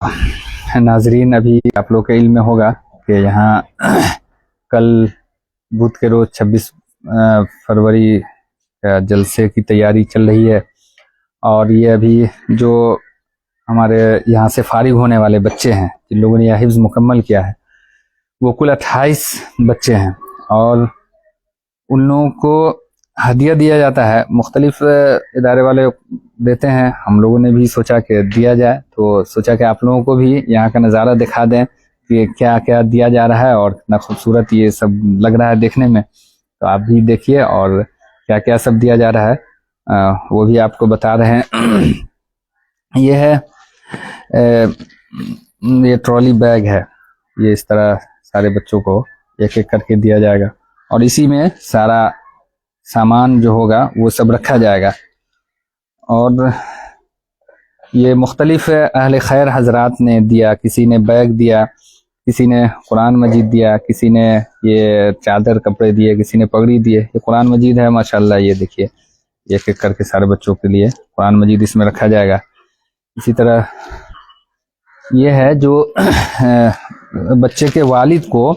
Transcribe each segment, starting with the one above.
नाजरीन, अभी आप लोग के इल्म में होगा कि यहाँ कल बुध के रोज 26 फरवरी का जलसे की तैयारी चल रही है। और ये अभी जो हमारे यहाँ से फारिग होने वाले बच्चे हैं, जिन लोगों ने यह हिफ्ज़ मुकम्मल किया है, वो कुल 28 बच्चे हैं। और उन लोगों को हदिया दिया जाता है, मुख्तलिफ इदारे वाले देते हैं। हम लोगों ने भी सोचा कि दिया जाए, तो सोचा कि आप लोगों को भी यहाँ का नज़ारा दिखा दें कि क्या क्या दिया जा रहा है और कितना खूबसूरत ये सब लग रहा है देखने में। तो आप भी देखिए और क्या क्या सब दिया जा रहा है वो भी आपको बता रहे हैं। ये है ये ट्रॉली बैग है, ये इस तरह सारे बच्चों को एक एक करके दिया जाएगा और इसी में सारा सामान जो होगा वो सब रखा जाएगा। और ये मुख्तलिफ अहले खैर हजरात ने दिया, किसी ने बैग दिया, किसी ने कुरान मजीद दिया, किसी ने ये चादर कपड़े दिए, किसी ने पगड़ी दिए। ये कुरान मजीद है माशाल्लाह, ये देखिए एक एक करके सारे बच्चों के लिए कुरान मजीद इसमें रखा जाएगा। इसी तरह ये है जो बच्चे के वालिद को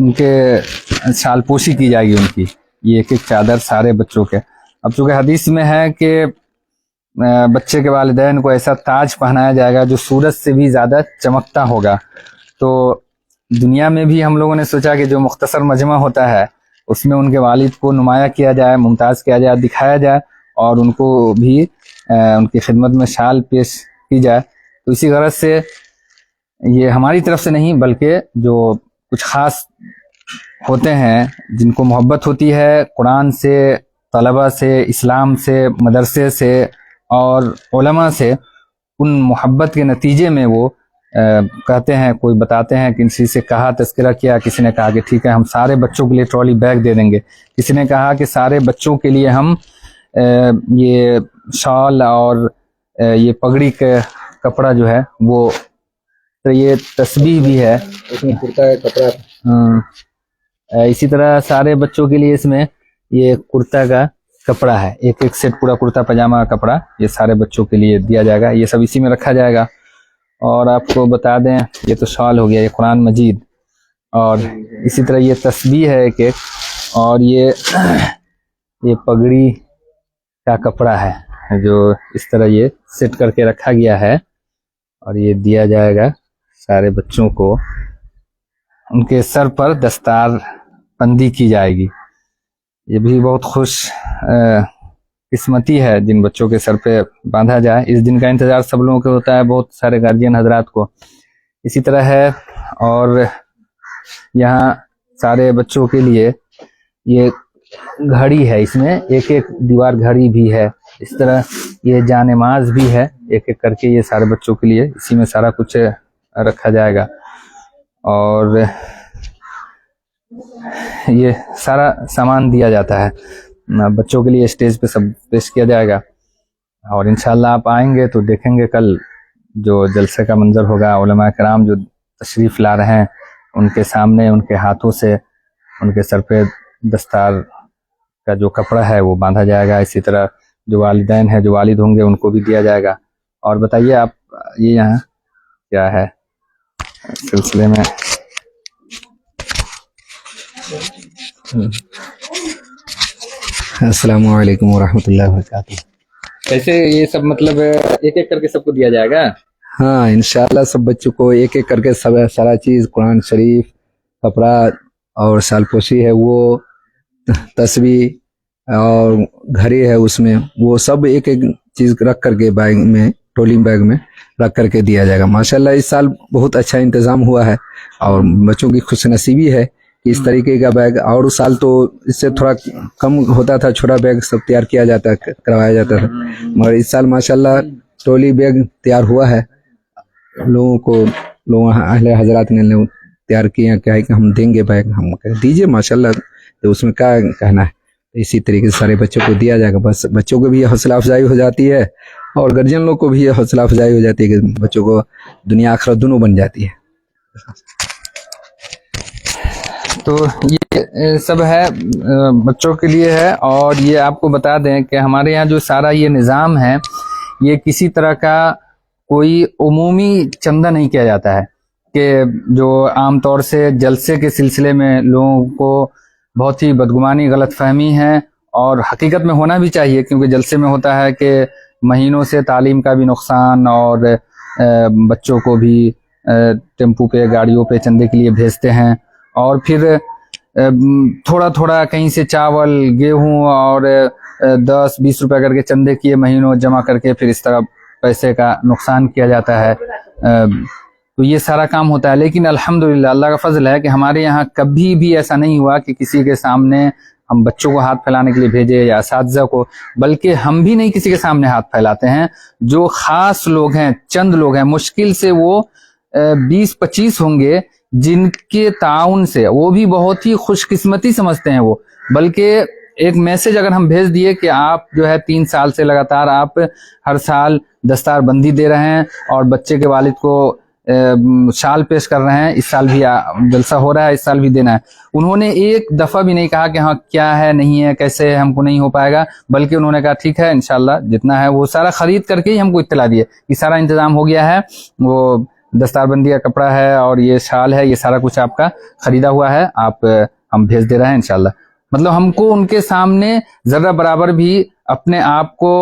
उनके सालपोशी की जाएगी उनकी, ये एक एक चादर सारे बच्चों के। अब चूँकि हदीस में है कि बच्चे के वालिदैन को ऐसा ताज पहनाया जाएगा जो सूरज से भी ज़्यादा चमकता होगा। तो दुनिया में भी हम लोगों ने सोचा कि जो मुख्तसर मजमा होता है उसमें उनके वालिद को नुमाया किया जाए, मुमताज़ किया जाए, दिखाया जाए और उनको भी उनकी खिदमत में शाल पेश की जाए। तो इसी गरज से ये हमारी तरफ से नहीं, बल्कि जो कुछ ख़ास होते हैं जिनको मोहब्बत होती है कुरान से, तलबा से, इस्लाम से, मदरसे से और उलमा से, उन मोहब्बत के नतीजे में वो कहते हैं, कोई बताते हैं कि किसी से कहा, तज़किरा किया, किसी ने कहा कि ठीक है हम सारे बच्चों के लिए ट्रॉली बैग दे देंगे, किसी ने कहा कि सारे बच्चों के लिए हम ये शॉल और ये पगड़ी का कपड़ा जो है वो, तो ये तस्बीह भी है, इसमें कुर्ता का कपड़ा। इसी तरह सारे बच्चों के लिए इसमें ये कुर्ता का कपड़ा है, एक एक सेट पूरा कुर्ता पजामा का कपड़ा ये सारे बच्चों के लिए दिया जाएगा। ये सब इसी में रखा जाएगा। और आपको बता दें, ये तो शॉल हो गया, ये कुरान मजीद, और इसी तरह ये तस्बीह है एक एक, और ये पगड़ी का कपड़ा है जो इस तरह ये सेट करके रखा गया है और ये दिया जाएगा सारे बच्चों को। उनके सर पर दस्तार बंदी की जाएगी। ये भी बहुत खुश किस्मती है जिन बच्चों के सर पे बांधा जाए। इस दिन का इंतज़ार सब लोगों को होता है, बहुत सारे गार्जियन हजरात को। इसी तरह है, और यहाँ सारे बच्चों के लिए ये घड़ी है, इसमें एक एक दीवार घड़ी भी है। इस तरह ये जानेमाज भी है, एक एक करके ये सारे बच्चों के लिए इसी में सारा कुछ रखा जाएगा। और ये सारा सामान दिया जाता है बच्चों के लिए, स्टेज पे सब पेश किया जाएगा। और इंशाल्लाह आप आएंगे तो देखेंगे कल जो जलसे का मंजर होगा। उलमा कराम जो तशरीफ़ ला रहे हैं उनके सामने उनके हाथों से उनके सर पे दस्तार का जो कपड़ा है वो बांधा जाएगा। इसी तरह जो वालिदैन है, जो वालिद होंगे, उनको भी दिया जाएगा। और बताइए आप, ये यहाँ क्या है सिलसिले में? अस्सलामु अलैकुम वरहमतुल्लाहि वबरकातुहू। कैसे ये सब मतलब एक एक करके सबको दिया जाएगा? हाँ, इंशाल्लाह सब बच्चों को एक एक करके सब सारा चीज़, कुरान शरीफ, कपड़ा और सालपोशी है, वो तस्बीह और घड़ी है उसमें, वो सब एक एक चीज़ रख करके बैग में, ट्रॉली बैग में रख करके दिया जाएगा। माशाल्लाह इस साल बहुत अच्छा इंतज़ाम हुआ है और बच्चों की खुशनसीबी है कि इस तरीके का बैग। और उस साल तो इससे थोड़ा कम होता था, छोटा बैग सब तैयार किया जाता, करवाया जाता था, मगर इस साल माशाल्लाह ट्रॉली बैग तैयार हुआ है। लोगों अहले हजरात ने तैयार किया, क्या है कि हम देंगे बैग, हम दीजिए माशाल्लाह, तो उसमें क्या कहना है। इसी तरीके से सारे बच्चों को दिया जाएगा। बस बच्चों को भी हौसला अफजाई हो जाती है और गार्जियन लोग को भी हौसला अफजाई हो जाती है कि बच्चों को दुनिया आखिरत दोनों बन जाती है। तो ये सब है बच्चों के लिए है। और ये आपको बता दें कि हमारे यहाँ जो सारा ये निज़ाम है, ये किसी तरह का कोई उमूमी चंदा नहीं किया जाता है कि जो आमतौर से जलसे के सिलसिले में लोगों को बहुत ही बदगुमानी गलतफहमी है, और हकीकत में होना भी चाहिए, क्योंकि जलसे में होता है कि महीनों से तालीम का भी नुकसान, और बच्चों को भी टेम्पू पे गाड़ियों पे चंदे के लिए भेजते हैं, और फिर थोड़ा थोड़ा कहीं से चावल गेहूं और 10-20 रुपए करके चंदे किए महीनों जमा करके फिर इस तरह पैसे का नुकसान किया जाता है। तो ये सारा काम होता है। लेकिन अल्हम्दुलिल्लाह अल्लाह का फजल है कि हमारे यहाँ कभी भी ऐसा नहीं हुआ कि किसी के सामने हम बच्चों को हाथ फैलाने के लिए भेजे या असातिज़ा को, बल्कि हम भी नहीं किसी के सामने हाथ फैलाते हैं। जो खास लोग हैं, चंद लोग हैं, मुश्किल से वो 20-25 होंगे जिनके ताउन से, वो भी बहुत ही खुशकिस्मती समझते हैं वो, बल्कि एक मैसेज अगर हम भेज दिए कि आप जो है 3 साल से लगातार आप हर साल दस्तार बंदी दे रहे हैं और बच्चे के वालिद को शाल पेश कर रहे हैं, इस साल भी जलसा हो रहा है, इस साल भी देना है। उन्होंने एक दफा भी नहीं कहा कि हाँ क्या है, नहीं है, कैसे है, हमको नहीं हो पाएगा, बल्कि उन्होंने कहा ठीक है इंशाल्लाह जितना है वो सारा खरीद करके ही हमको इत्तला दिए कि सारा इंतजाम हो गया है, वो दस्तारबंदी का कपड़ा है और ये शाल है, ये सारा कुछ आपका खरीदा हुआ है, आप हम भेज दे रहे हैं इंशाल्लाह। मतलब हमको उनके सामने जरा बराबर भी अपने आप को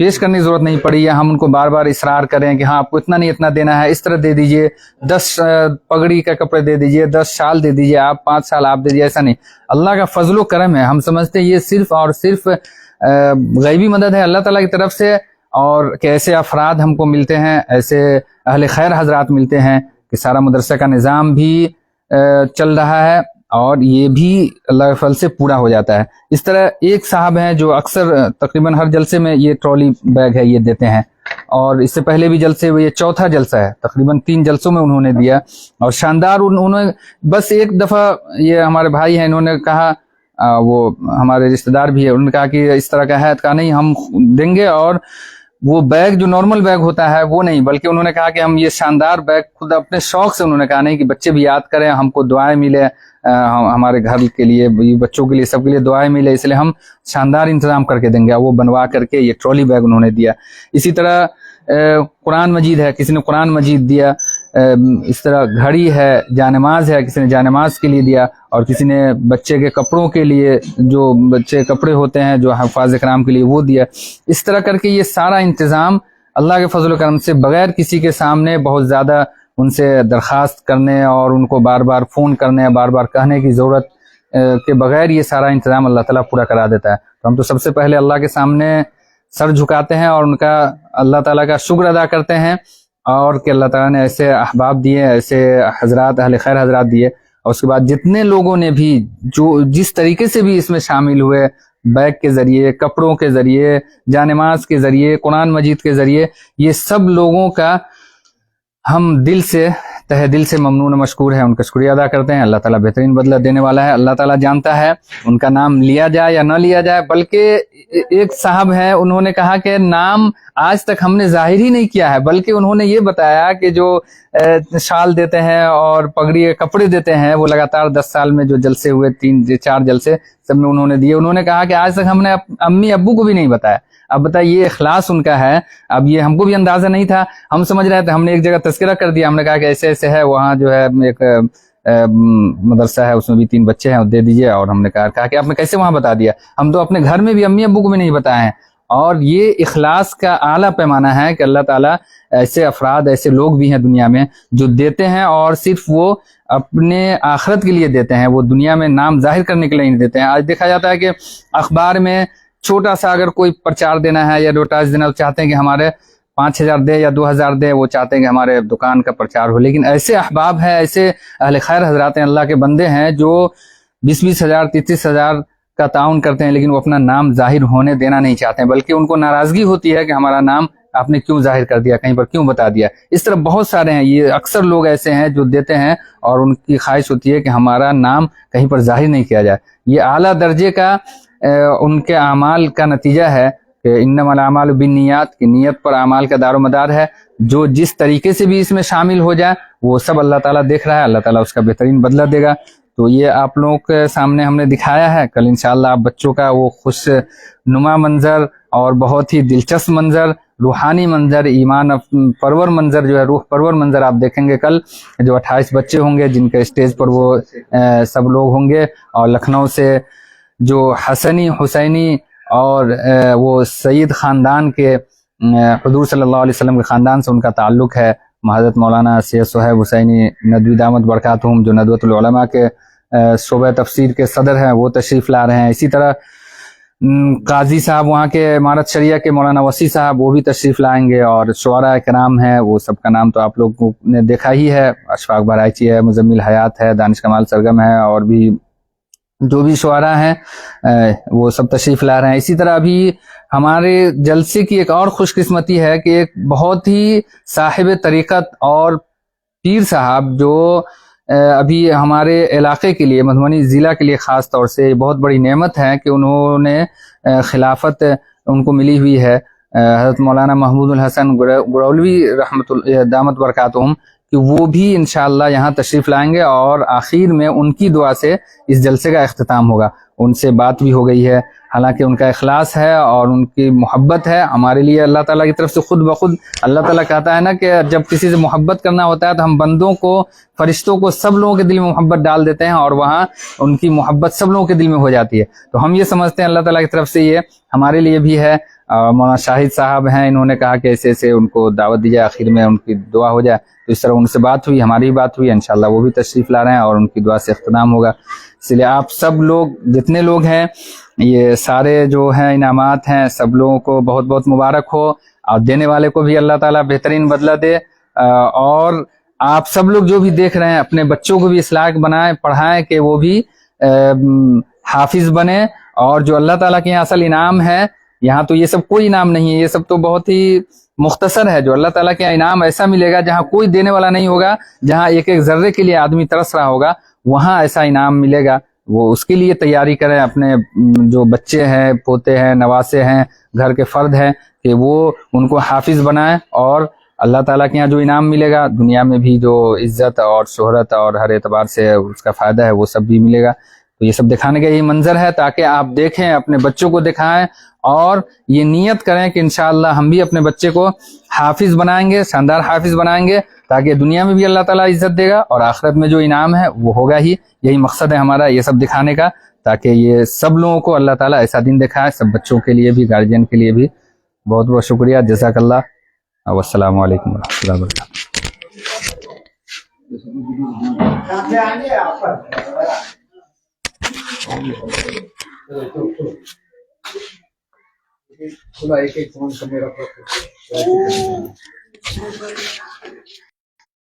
पेश करने की जरूरत नहीं पड़ी, या हम उनको बार बार इसरार करें कि हाँ आपको इतना नहीं इतना देना है, इस तरह दे दीजिए, 10 पगड़ी का कपड़े दे दीजिए, 10 शाल दे दीजिए, आप 5 साल आप दे दीजिए, ऐसा नहीं। अल्लाह का फजलो करम है। हम समझते हैं ये सिर्फ और सिर्फ गैबी मदद है अल्लाह ताला की तरफ से, और कि ऐसे अफराद हमको मिलते हैं, ऐसे अहले खैर हजरात मिलते हैं कि सारा मदरसा का निज़ाम भी चल रहा है और ये भी अल्लाह के फल से पूरा हो जाता है। इस तरह एक साहब हैं जो अक्सर तकरीबन हर जलसे में ये ट्रॉली बैग है ये देते हैं, और इससे पहले भी जलसे हुए, ये चौथा जलसा है, तकरीबन 3 जलसों में उन्होंने दिया और शानदार। उन्होंने बस एक दफा, ये हमारे भाई हैं, इन्होंने कहा, वो हमारे रिश्तेदार भी है, उन्होंने कहा कि इस तरह का है, कहा नहीं हम देंगे, और वो बैग जो नॉर्मल बैग होता है वो नहीं, बल्कि उन्होंने कहा कि हम ये शानदार बैग खुद अपने शौक से, उन्होंने कहा नहीं कि बच्चे भी याद करें, हमको दुआएं मिले, हमारे घर के लिए, बच्चों के लिए, सबके लिए दुआएं मिले, इसलिए हम शानदार इंतजाम करके देंगे। वो बनवा करके ये ट्रॉली बैग उन्होंने दिया। इसी तरह कुरान मजीद है, किसी ने कुरान मजीद दिया, इस तरह घड़ी है, जानमाज है, किसी ने जानमाज के लिए दिया, और किसी ने बच्चे के कपड़ों के लिए, जो बच्चे कपड़े होते हैं जो हफ़ाज़ इकराम के लिए, वो दिया। इस तरह करके ये सारा इंतज़ाम अल्लाह के फजल करम से, बगैर किसी के सामने बहुत ज़्यादा उनसे दरख्वास्त करने और उनको बार बार फ़ोन करने, बार बार कहने की ज़रूरत के बगैर ये सारा इंतज़ाम अल्लाह ताला पूरा करा देता है। तो हम तो सबसे पहले अल्लाह के सामने सर झुकाते हैं और उनका, अल्लाह ताला का शुक्र अदा करते हैं, और कि अल्लाह ताला ने ऐसे अहबाब दिए, ऐसे हजरात, अहले खैर हजरात दिए। और उसके बाद जितने लोगों ने भी जो जिस तरीके से भी इसमें शामिल हुए, बैग के जरिए, कपड़ों के जरिए, जानमाज के जरिए, कुरान मजीद के जरिए, ये सब लोगों का हम दिल से, तहे दिल से ममनून मशकूर है, उनका शुक्रिया अदा करते हैं। अल्लाह ताला बेहतरीन बदला देने वाला है। अल्लाह ताला जानता है उनका नाम लिया जाए या न लिया जाए। बल्कि एक साहब हैं, उन्होंने कहा कि नाम आज तक हमने जाहिर ही नहीं किया है, बल्कि उन्होंने ये बताया कि जो शाल देते हैं और पगड़ी कपड़े देते हैं, वो लगातार 10 साल में जो जलसे हुए, 3-4 जलसे सब में उन्होंने दिए। उन्होंने कहा कि आज तक हमने अम्मी अब्बू को भी नहीं बताया। अब बताइए, ये इखलास उनका है। अब ये हमको भी अंदाजा नहीं था, हम समझ रहे थे, हमने एक जगह तस्करा कर दिया, हमने कहा कि ऐसे ऐसे है, वहाँ जो है एक मदरसा है, उसमें भी 3 बच्चे हैं, दे दीजिए। और हमने कहा कि आपने कैसे वहां बता दिया, हम तो अपने घर में भी अम्मी अब्बू को भी नहीं बताए हैं। और ये इखलास का आला पैमाना है कि अल्लाह ताला ऐसे अफराद, ऐसे लोग भी हैं दुनिया में जो देते हैं, और सिर्फ वो अपने आखिरत के लिए देते हैं, वो दुनिया में नाम जाहिर करने के लिए नहीं देते हैं। आज देखा जाता है कि अखबार में छोटा सा अगर कोई प्रचार देना है या एडवर्टाइज देना, तो चाहते हैं कि हमारे 5,000 दे या 2,000 दे, वो चाहते हैं कि हमारे दुकान का प्रचार हो। लेकिन ऐसे अहबाब हैं, ऐसे अहले खैर हजरात हैं, अल्लाह के बंदे हैं, जो 20-20 हज़ार, 30-30 हज़ार का ताउन करते हैं, लेकिन वो अपना नाम जाहिर होने देना नहीं चाहते हैं, बल्कि उनको नाराजगी होती है कि हमारा नाम आपने क्यों जाहिर कर दिया, कहीं पर क्यों बता दिया। इस तरह बहुत सारे हैं, ये अक्सर लोग ऐसे हैं जो देते हैं और उनकी ख्वाहिश होती है कि हमारा नाम कहीं पर जाहिर नहीं किया जाए। ये आला दर्जे का उनके अमाल का नतीजा है कि इन्नमल अमालु बिन्नियात, की नीयत पर अमाल का दारोमदार है। जो जिस तरीके से भी इसमें शामिल हो जाए, वो सब अल्लाह ताला देख रहा है, अल्लाह ताला उसका बेहतरीन बदला देगा। तो ये आप लोगों के सामने हमने दिखाया है। कल इंशाअल्लाह आप बच्चों का वो खुश नुमा मंजर और बहुत ही दिलचस्प मंजर, रूहानी मंजर, ईमान परवर मंजर जो है, रूह परवर मंजर आप देखेंगे कल। जो 28 बच्चे होंगे जिनके स्टेज पर वो सब लोग होंगे, और लखनऊ से जो हसनी हुसैनी और वो सईद खानदान के हुजूर सल्लल्लाहु अलैहि वसल्लम के खानदान से उनका ताल्लुक है। हज़रत मौलाना सैयद सुहैब हुसैनी नदवी दामत बरकातुहुम जो नदवतुल उलमा के शोबा तफसीर के सदर हैं, वो तशरीफ़ ला रहे हैं। इसी तरह काजी साहब वहाँ के इमारत शरिया के मौलाना वसी साहब वो भी तशरीफ़ लाएंगे, और शुअरा कराम हैं, वो सबका नाम तो आप लोगों ने देखा ही है। अशफाक बराइची है, मुजम्मिल हयात है, दानिश कमाल सरगम है, और भी जो भी शुअरा हैं वो सब तशरीफ़ ला रहे हैं। इसी तरह अभी हमारे जलसे की एक और खुशकिस्मती है कि एक बहुत ही साहिब तरीक़त और पीर साहब जो अभी हमारे इलाके के लिए, मधुबनी ज़िला के लिए ख़ास तौर से बहुत बड़ी नेमत है कि उन्होंने खिलाफत उनको मिली हुई है। हज़रत मौलाना महमूदुल हसन गुरौलवी रहमतुल्लाह दामत बरकातुहुम कि वो भी इंशाअल्लाह यहाँ तशरीफ़ लाएंगे, और आखिर में उनकी दुआ से इस जलसे का इख्तिताम होगा। उनसे बात भी हो गई है, हालांकि उनका इखलास है और उनकी मोहब्बत है हमारे लिए अल्लाह ताला की तरफ से। खुद ब खुद अल्लाह ताला कहता है ना कि जब किसी से मोहब्बत करना होता है तो हम बंदों को, फरिश्तों को, सब लोगों के दिल में मोहब्बत डाल देते हैं, और वहाँ उनकी मोहब्बत सब लोगों के दिल में हो जाती है। तो हम ये समझते हैं अल्लाह ताला की तरफ से ये हमारे लिए भी है। मौलाना शाहिद साहब हैं, इन्होंने कहा कि ऐसे ऐसे उनको दावत दी जाए, आखिर में उनकी दुआ हो जाए। तो इस तरह उनसे बात हुई, हमारी बात हुई, इंशाल्लाह वो भी तशरीफ़ ला रहे हैं और उनकी दुआ से इख्तिताम होगा। इसलिए आप सब लोग, जितने लोग हैं, ये सारे जो हैं इनामात हैं, सब लोगों को बहुत बहुत मुबारक हो, और देने वाले को भी अल्लाह ताला बेहतरीन बदला दे। और आप सब लोग जो भी देख रहे हैं, अपने बच्चों को भी इस लायक बनाएं, पढ़ाएं कि वो भी हाफिज बने। और जो अल्लाह ताला के यहाँ असल इनाम है, यहाँ तो ये सब कोई इनाम नहीं है, ये सब तो बहुत ही मुख्तसर है। जो अल्लाह ताला के यहाँ इनाम ऐसा मिलेगा जहाँ कोई देने वाला नहीं होगा, जहाँ एक एक जर्रे के लिए आदमी तरस रहा होगा, वहाँ ऐसा इनाम मिलेगा। वो उसके लिए तैयारी करें। अपने जो बच्चे हैं, पोते हैं, नवासे हैं, घर के फर्द हैं, कि वो उनको हाफिज बनाएं, और अल्लाह ताला के यहाँ जो इनाम मिलेगा, दुनिया में भी जो इज्जत और शोहरत और हर एतबार से उसका फायदा है, वो सब भी मिलेगा। तो ये सब दिखाने का यही मंजर है, ताकि आप देखें, अपने बच्चों को दिखाएं, और ये नियत करें कि इंशाअल्लाह हम भी अपने बच्चे को हाफिज बनाएंगे, शानदार हाफिज बनाएंगे, ताकि दुनिया में भी अल्लाह ताला इज्जत देगा, और आखिरत में जो इनाम है वो होगा ही। यही मकसद है हमारा ये सब दिखाने का, ताकि ये सब लोगों को अल्लाह ताला ऐसा दिन दिखाए, सब बच्चों के लिए भी, गार्जियन के लिए भी। बहुत बहुत शुक्रिया, जज़ाकल्लाह। वस्सलामु अलैकुम वरहमतुल्लाहि वबरकातुहू।